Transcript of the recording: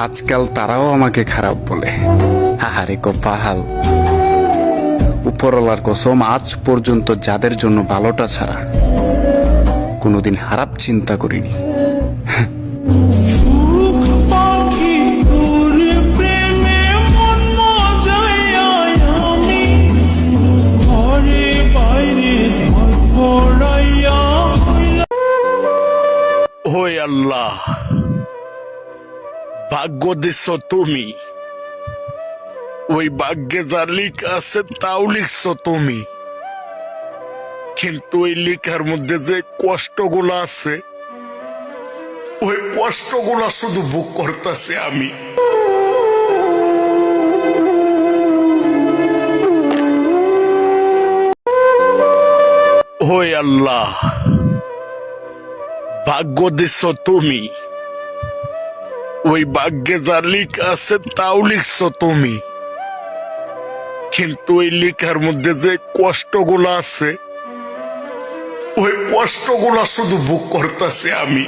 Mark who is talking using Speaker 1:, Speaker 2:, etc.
Speaker 1: আজকাল তারাও আমাকে খারাপ বলে। হাহারে কপাল, উপরওয়ালার কসম আজ পর্যন্ত যাদের জন্য ভালোটা ছাড়া কোনোদিন খারাপ চিন্তা করিনি।
Speaker 2: ওই আল্লাহ, ভাগ্য দিচ্ছ তুমি, ওই ভাগ্যে যা লিখা আছে তাও লিখছ তুমি, কিন্তু ওই লেখার মধ্যে যে কষ্টগুলো আছে ওই কষ্টগুলো শুধু ভোগ করতেছি আমি। ওই আল্লাহ, ভাগ্য দিচ্ছ তুমি, ওই ভাগ্যে যা লিখা আছে তাও লিখছ তুমি, কিন্তু ওই লেখার মধ্যে যে কষ্টগুলো আছে ওই কষ্টগুলো শুধু ভোগ করতেছি আমি।